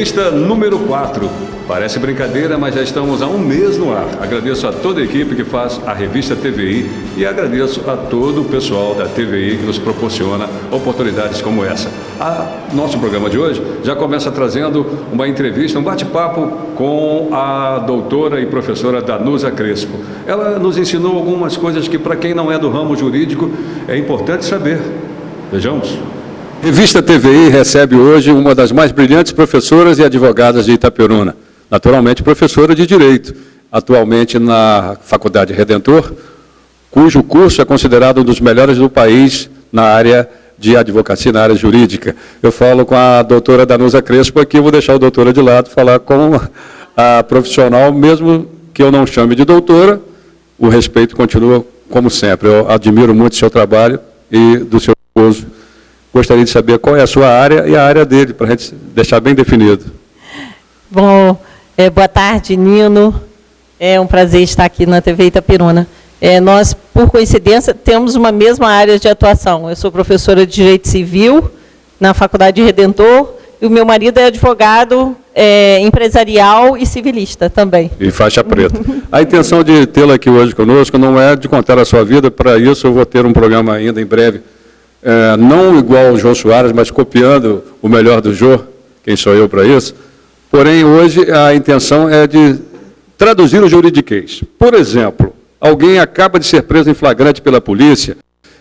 Revista número 4. Parece brincadeira, mas já estamos há um mês no ar. Agradeço a toda a equipe que faz a revista TVI e agradeço a todo o pessoal da TVI que nos proporciona oportunidades como essa. Nosso programa de hoje já começa trazendo uma entrevista, um bate-papo com a doutora e professora Danusa Crespo. Ela nos ensinou algumas coisas que, para quem não é do ramo jurídico, é importante saber. Vejamos. Revista TVI recebe hoje uma das mais brilhantes professoras e advogadas de Itaperuna, naturalmente professora de Direito, atualmente na Faculdade Redentor, cujo curso é considerado um dos melhores do país na área de advocacia, na área jurídica. Eu falo com a doutora Danusa Crespo aqui, vou deixar a doutora de lado, falar com a profissional, mesmo que eu não chame de doutora, o respeito continua como sempre. Eu admiro muito o seu trabalho e do seu esposo. Gostaria de saber qual é a sua área e a área dele, para a gente deixar bem definido. Bom, boa tarde, Nino. É um prazer estar aqui na TV Itaperuna. Nós, por coincidência, temos uma mesma área de atuação. Eu sou professora de Direito Civil na Faculdade Redentor e o meu marido é advogado empresarial e civilista também. E faixa preta. A intenção de tê-la aqui hoje conosco não é de contar a sua vida, para isso eu vou ter um programa ainda em breve, não igual ao Jô Soares, mas copiando o melhor do Jô, quem sou eu para isso. Porém, hoje a intenção é de traduzir o juridiquês. Por exemplo, alguém acaba de ser preso em flagrante pela polícia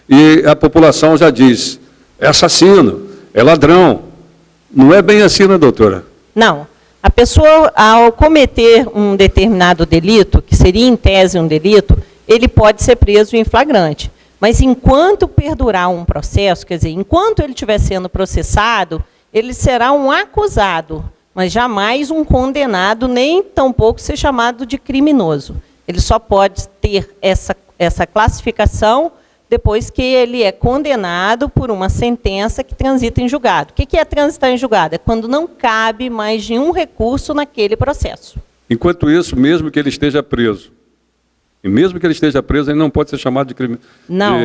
e a população já diz, é assassino, é ladrão. Não é bem assim, né, doutora? Não. A pessoa, ao cometer um determinado delito, que seria em tese um delito, ele pode ser preso em flagrante. Mas enquanto perdurar um processo, quer dizer, enquanto ele estiver sendo processado, ele será um acusado, mas jamais um condenado, nem tampouco ser chamado de criminoso. Ele só pode ter essa classificação depois que ele é condenado por uma sentença que transita em julgado. O que é transitar em julgado? É quando não cabe mais nenhum recurso naquele processo. Enquanto isso, mesmo que ele esteja preso, e mesmo que ele esteja preso, ele não pode ser chamado de crime. Não.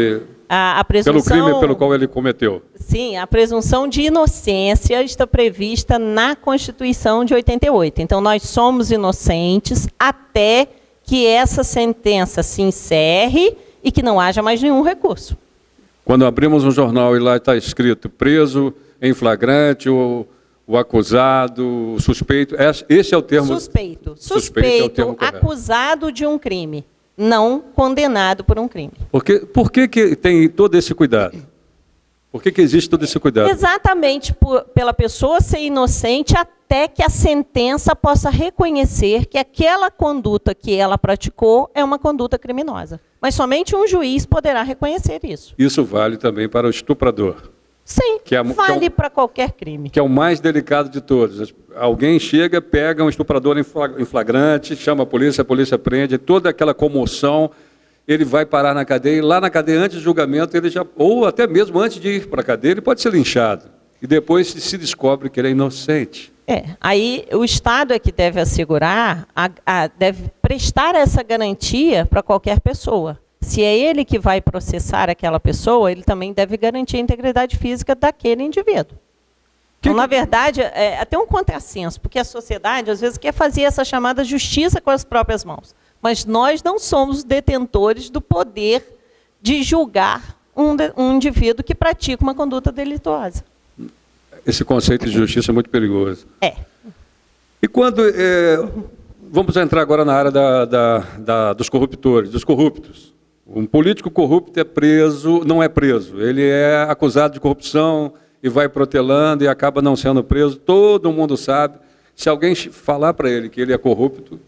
A presunção, pelo crime pelo qual ele cometeu. Sim, a presunção de inocência está prevista na Constituição de 88. Então, nós somos inocentes até que essa sentença se encerre e que não haja mais nenhum recurso. Quando abrimos um jornal e lá está escrito preso em flagrante, o acusado, o suspeito, esse é o termo... Suspeito é o termo acusado de um crime, não condenado por um crime. Por que tem todo esse cuidado? Por que existe todo esse cuidado? Exatamente pela pessoa ser inocente até que a sentença possa reconhecer que aquela conduta que ela praticou é uma conduta criminosa. Mas somente um juiz poderá reconhecer isso. Isso vale também para o estuprador. Sim, vale para qualquer crime. Que é o mais delicado de todos. Alguém chega, pega um estuprador em flagrante, chama a polícia prende, toda aquela comoção, ele vai parar na cadeia, e lá na cadeia, antes do julgamento, ele já, ou até mesmo antes de ir para a cadeia, ele pode ser linchado. E depois se descobre que ele é inocente. Aí o Estado é que deve assegurar, deve prestar essa garantia para qualquer pessoa. Se é ele que vai processar aquela pessoa, ele também deve garantir a integridade física daquele indivíduo. Então, na verdade, é até um contrassenso, porque a sociedade, às vezes, quer fazer essa chamada justiça com as próprias mãos. Mas nós não somos detentores do poder de julgar um indivíduo que pratica uma conduta delituosa. Esse conceito de justiça é muito perigoso. E quando... vamos entrar agora na área dos corruptores, dos corruptos. Um político corrupto é preso, não é preso. Ele é acusado de corrupção e vai protelando e acaba não sendo preso. Todo mundo sabe. Se alguém falar para ele que ele é corrupto,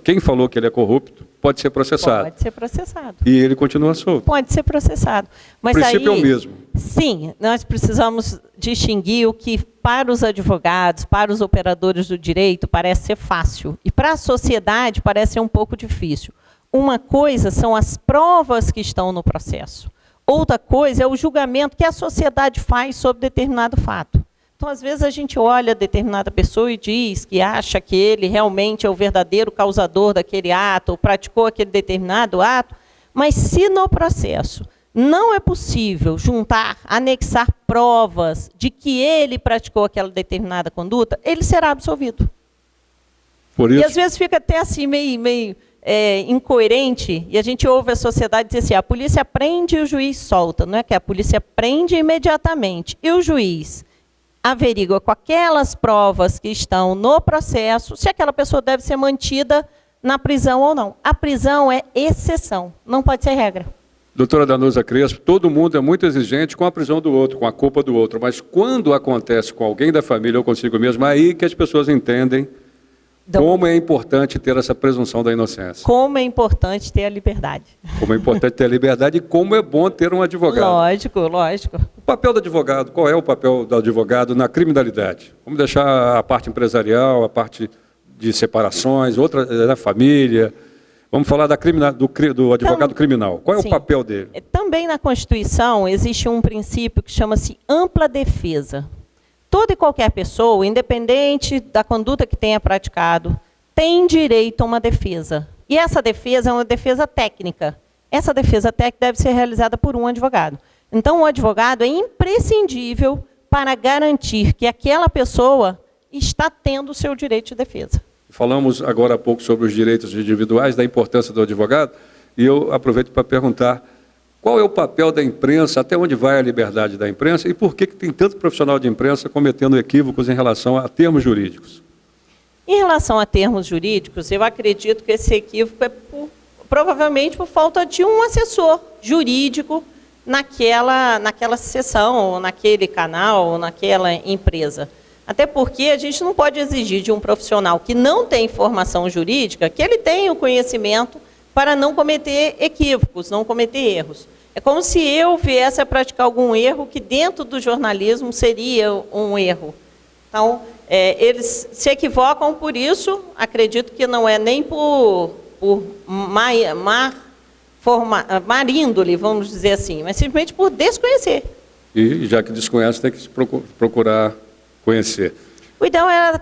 quem falou que ele é corrupto pode ser processado. Pode ser processado. E ele continua solto. Pode ser processado. Mas o princípio é o mesmo. Sim, nós precisamos distinguir o que para os advogados, para os operadores do direito, parece ser fácil. E para a sociedade parece ser um pouco difícil. Uma coisa são as provas que estão no processo. Outra coisa é o julgamento que a sociedade faz sobre determinado fato. Então, às vezes, a gente olha determinada pessoa e diz que acha que ele realmente é o verdadeiro causador daquele ato, ou praticou aquele determinado ato, mas se no processo não é possível juntar, anexar provas de que ele praticou aquela determinada conduta, ele será absolvido. Por isso... E às vezes fica até assim meio incoerente, e a gente ouve a sociedade dizer assim, a polícia prende e o juiz solta, não é que a polícia prende imediatamente, e o juiz averigua com aquelas provas que estão no processo, se aquela pessoa deve ser mantida na prisão ou não. A prisão é exceção, não pode ser regra. Doutora Danusa Crespo, todo mundo é muito exigente com a prisão do outro, com a culpa do outro, mas quando acontece com alguém da família ou consigo mesmo, é aí que as pessoas entendem como é importante ter essa presunção da inocência. Como é importante ter a liberdade. Como é importante ter a liberdade e como é bom ter um advogado. Lógico, lógico. O papel do advogado, qual é o papel do advogado na criminalidade? Vamos deixar a parte empresarial, a parte de separações, outra da família. Vamos falar do advogado criminal. Qual é o papel dele? Também na Constituição existe um princípio que chama-se ampla defesa. Toda e qualquer pessoa, independente da conduta que tenha praticado, tem direito a uma defesa. E essa defesa é uma defesa técnica. Essa defesa técnica deve ser realizada por um advogado. Então, o advogado é imprescindível para garantir que aquela pessoa está tendo o seu direito de defesa. Falamos agora há pouco sobre os direitos individuais, da importância do advogado, e eu aproveito para perguntar qual é o papel da imprensa, até onde vai a liberdade da imprensa e por que tem tanto profissional de imprensa cometendo equívocos em relação a termos jurídicos? Em relação a termos jurídicos, eu acredito que esse equívoco é provavelmente por falta de um assessor jurídico naquela sessão, ou naquele canal, ou naquela empresa. Até porque a gente não pode exigir de um profissional que não tem formação jurídica que ele tenha o conhecimento para não cometer equívocos, não cometer erros. É como se eu viesse a praticar algum erro que dentro do jornalismo seria um erro. Então, eles se equivocam por isso, acredito que não é nem por má índole, vamos dizer assim, mas simplesmente por desconhecer. E já que desconhece, tem que procurar conhecer. O ideal era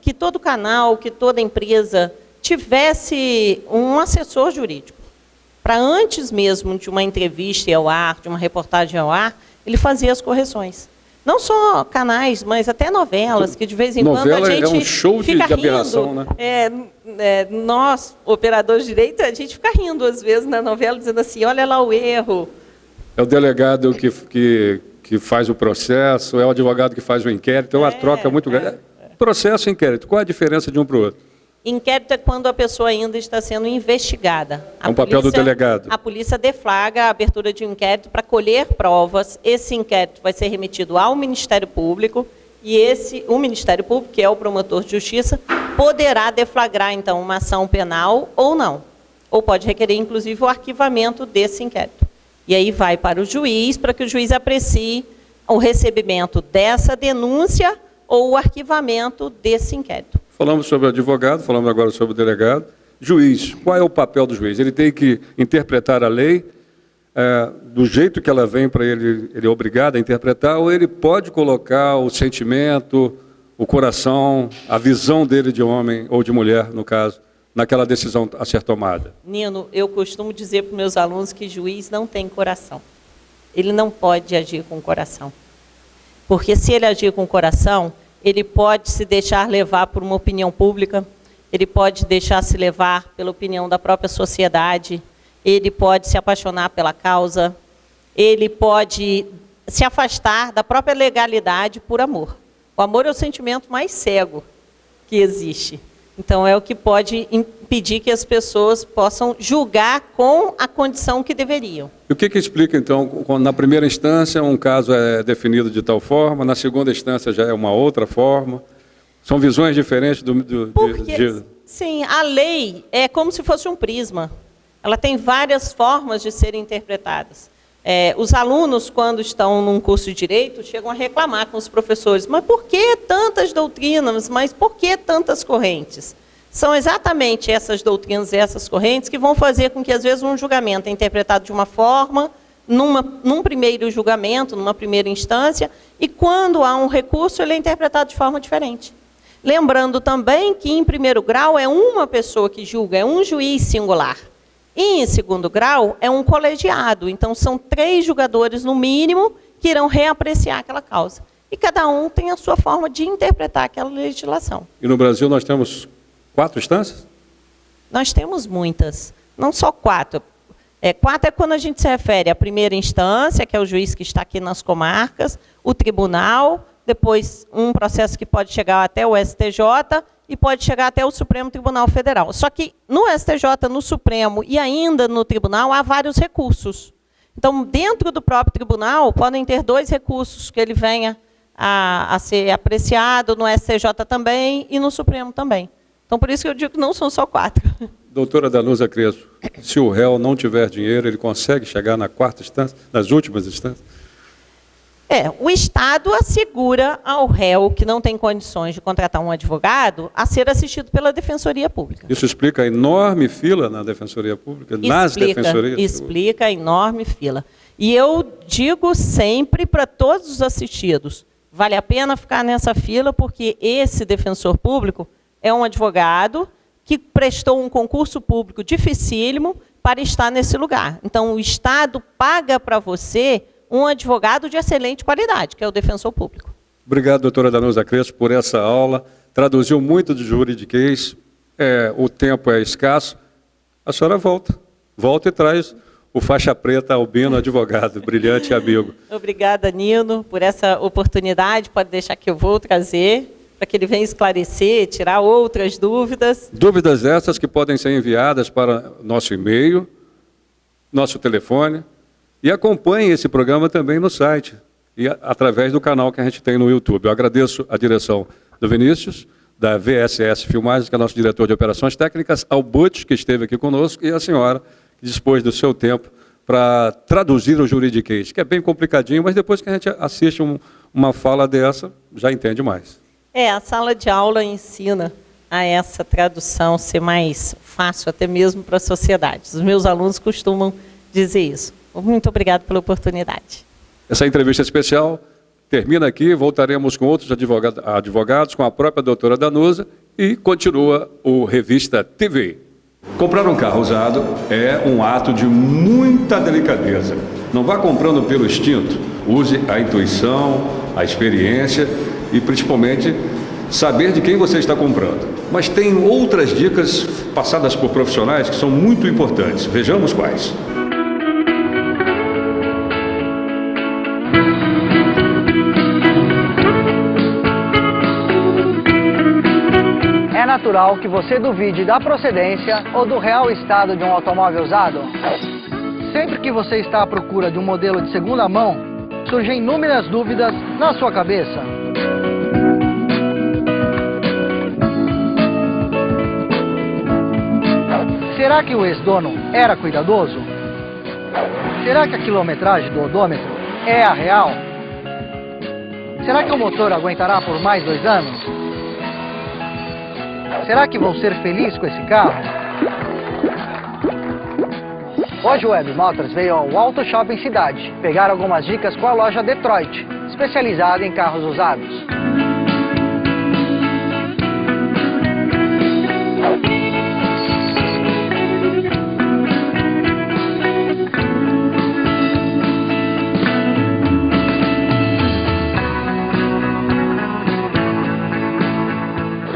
que todo canal, que toda empresa tivesse um assessor jurídico. Para antes mesmo de uma entrevista ao ar, de uma reportagem ao ar, ele fazia as correções. Não só canais, mas até novelas, que de vez em quando a gente é um show fica de aberração, rindo, né? Nós, operadores de direito, a gente fica rindo às vezes na novela, dizendo assim, olha lá o erro. É o delegado que faz o processo, é o advogado que faz o inquérito, é uma troca muito grande. Processo e inquérito, qual a diferença de um para o outro? Inquérito é quando a pessoa ainda está sendo investigada. É um papel do delegado. A polícia deflagra a abertura de um inquérito para colher provas. Esse inquérito vai ser remetido ao Ministério Público e o Ministério Público, que é o promotor de justiça, poderá deflagrar, então, uma ação penal ou não. Ou pode requerer, inclusive, o arquivamento desse inquérito. E aí vai para o juiz, para que o juiz aprecie o recebimento dessa denúncia ou o arquivamento desse inquérito. Falamos sobre o advogado, falamos agora sobre o delegado. Juiz, qual é o papel do juiz? Ele tem que interpretar a lei do jeito que ela vem para ele é obrigado a interpretar, ou ele pode colocar o sentimento, o coração, a visão dele de homem ou de mulher, no caso, naquela decisão a ser tomada? Nino, eu costumo dizer para os meus alunos que juiz não tem coração. Ele não pode agir com o coração. Porque se ele agir com o coração, ele pode se deixar levar por uma opinião pública, ele pode deixar se levar pela opinião da própria sociedade, ele pode se apaixonar pela causa, ele pode se afastar da própria legalidade por amor. O amor é o sentimento mais cego que existe. Então, é o que pode impedir que as pessoas possam julgar com a condição que deveriam. E o que explica, então, na primeira instância um caso é definido de tal forma, na segunda instância já é uma outra forma? São visões diferentes Sim, a lei é como se fosse um prisma. Ela tem várias formas de serem interpretadas. Os alunos, quando estão num curso de Direito, chegam a reclamar com os professores, mas por que tantas doutrinas, mas por que tantas correntes? São exatamente essas doutrinas e essas correntes que vão fazer com que, às vezes, um julgamento é interpretado de uma forma, num primeiro julgamento, numa primeira instância, e quando há um recurso, ele é interpretado de forma diferente. Lembrando também que, em primeiro grau, é uma pessoa que julga, é um juiz singular. E em segundo grau é um colegiado, então são 3 julgadores no mínimo que irão reapreciar aquela causa. E cada um tem a sua forma de interpretar aquela legislação. E no Brasil nós temos 4 instâncias? Nós temos muitas, não só 4. 4 é quando a gente se refere à primeira instância, que é o juiz que está aqui nas comarcas, o tribunal, depois um processo que pode chegar até o STJ e pode chegar até o Supremo Tribunal Federal. Só que no STJ, no Supremo e ainda no tribunal há vários recursos. Então, dentro do próprio tribunal, podem ter 2 recursos que ele venha a ser apreciado, no STJ também e no Supremo também. Então, por isso que eu digo que não são só 4. Doutora Danusa Crespo, se o réu não tiver dinheiro, ele consegue chegar na 4ª instância, nas últimas instâncias? O Estado assegura ao réu que não tem condições de contratar um advogado a ser assistido pela Defensoria Pública. Isso explica a enorme fila na Defensoria Pública, nas defensorias? Explica a enorme fila. E eu digo sempre para todos os assistidos, vale a pena ficar nessa fila, porque esse defensor público é um advogado que prestou um concurso público dificílimo para estar nesse lugar. Então, o Estado paga para você um advogado de excelente qualidade, que é o defensor público. Obrigado, doutora Danusa Crespo, por essa aula. Traduziu muito de juridiquês, o tempo é escasso. A senhora volta e traz o faixa preta albino advogado, brilhante amigo. Obrigada, Nino, por essa oportunidade. Pode deixar que eu vou trazer, para que ele venha esclarecer, tirar outras dúvidas. Dúvidas essas que podem ser enviadas para nosso e-mail, nosso telefone, e acompanhe esse programa também no site, e através do canal que a gente tem no YouTube. Eu agradeço a direção do Vinícius, da VSS Filmagens, que é nosso diretor de operações técnicas, ao Butch, que esteve aqui conosco, e a senhora, que dispôs do seu tempo para traduzir o juridiquês, que é bem complicadinho, mas depois que a gente assiste uma fala dessa, já entende mais. A sala de aula ensina a essa tradução ser mais fácil, até mesmo para a sociedade. Os meus alunos costumam dizer isso. Muito obrigado pela oportunidade. Essa entrevista especial termina aqui, voltaremos com outros advogados, com a própria doutora Danusa, e continua o Revista TVI. Comprar um carro usado é um ato de muita delicadeza. Não vá comprando pelo instinto, use a intuição, a experiência e principalmente saber de quem você está comprando. Mas tem outras dicas passadas por profissionais que são muito importantes. Vejamos quais. É natural que você duvide da procedência ou do real estado de um automóvel usado? Sempre que você está à procura de um modelo de segunda mão, surgem inúmeras dúvidas na sua cabeça. Será que o ex-dono era cuidadoso? Será que a quilometragem do odômetro é a real? Será que o motor aguentará por mais 2 anos? Será que vou ser feliz com esse carro? Hoje o Web Motors veio ao Auto Shopping Cidade pegar algumas dicas com a loja Detroit, especializada em carros usados.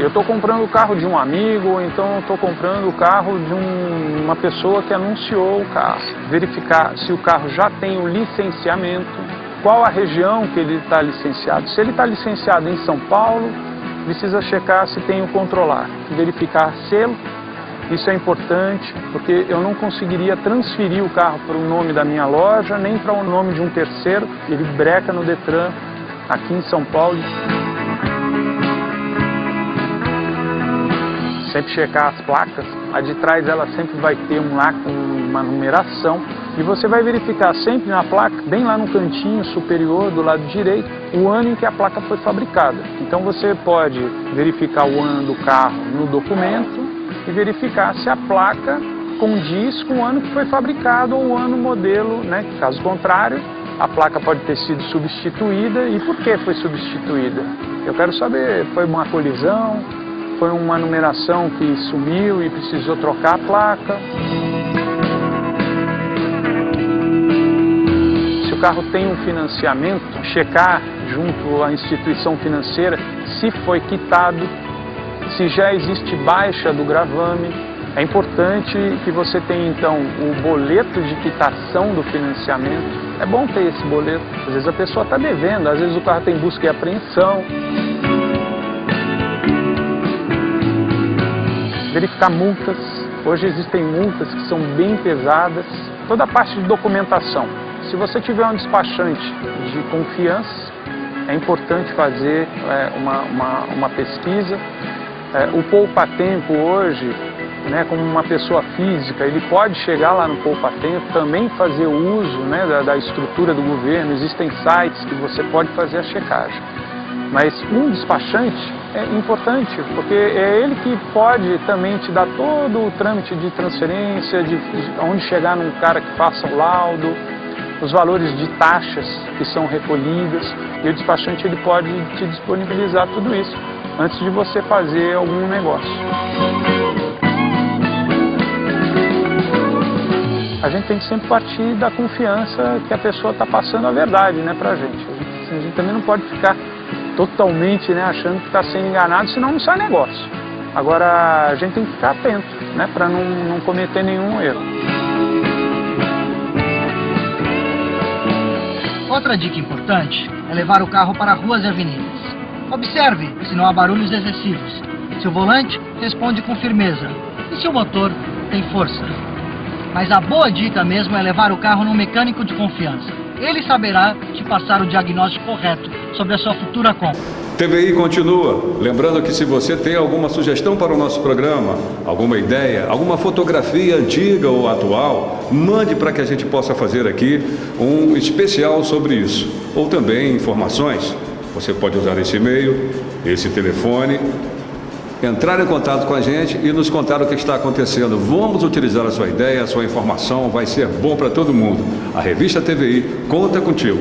Eu estou comprando o carro de um amigo, ou então estou comprando o carro de uma pessoa que anunciou o carro. Verificar se o carro já tem o licenciamento, qual a região que ele está licenciado. Se ele está licenciado em São Paulo, precisa checar se tem o controlar, verificar selo. Isso é importante, porque eu não conseguiria transferir o carro para o nome da minha loja, nem para o nome de um terceiro. Ele breca no Detran, aqui em São Paulo. Sempre checar as placas, a de trás ela sempre vai ter uma numeração, e você vai verificar sempre na placa, bem lá no cantinho superior do lado direito, o ano em que a placa foi fabricada. Então você pode verificar o ano do carro no documento e verificar se a placa condiz com o ano que foi fabricado ou o ano modelo, né? Caso contrário, a placa pode ter sido substituída. E por que foi substituída? Eu quero saber, foi uma colisão? Foi uma numeração que sumiu e precisou trocar a placa? o carro tem um financiamento, checar junto à instituição financeira se foi quitado, se já existe baixa do gravame. É importante que você tenha, então, o boleto de quitação do financiamento. É bom ter esse boleto. Às vezes a pessoa está devendo, às vezes o carro tem busca e apreensão. Verificar multas. Hoje existem multas que são bem pesadas. Toda a parte de documentação. Se você tiver um despachante de confiança, é importante fazer uma pesquisa. O poupa-tempo hoje, né, como uma pessoa física, ele pode chegar lá no poupa-tempo, também fazer o uso, né, da estrutura do governo. Existem sites que você pode fazer a checagem. Mas um despachante é importante, porque é ele que pode também te dar todo o trâmite de transferência, de onde chegar num cara que faça o laudo, os valores de taxas que são recolhidas, e o despachante ele pode te disponibilizar tudo isso antes de você fazer algum negócio. A gente tem que sempre partir da confiança que a pessoa está passando a verdade, né, pra gente. A gente também não pode ficar totalmente, né, achando que está sendo enganado, senão não sai negócio. Agora, a gente tem que ficar atento, né, para não cometer nenhum erro. Outra dica importante é levar o carro para ruas e avenidas. Observe se não há barulhos excessivos, se o volante responde com firmeza e se o motor tem força. Mas a boa dica mesmo é levar o carro num mecânico de confiança. Ele saberá te passar o diagnóstico correto sobre a sua futura compra. TVI continua. Lembrando que se você tem alguma sugestão para o nosso programa, alguma ideia, alguma fotografia antiga ou atual, mande para que a gente possa fazer aqui um especial sobre isso. Ou também informações. Você pode usar esse e-mail, esse telefone, entrar em contato com a gente e nos contar o que está acontecendo. Vamos utilizar a sua ideia, a sua informação, vai ser bom para todo mundo. A revista TVI conta contigo.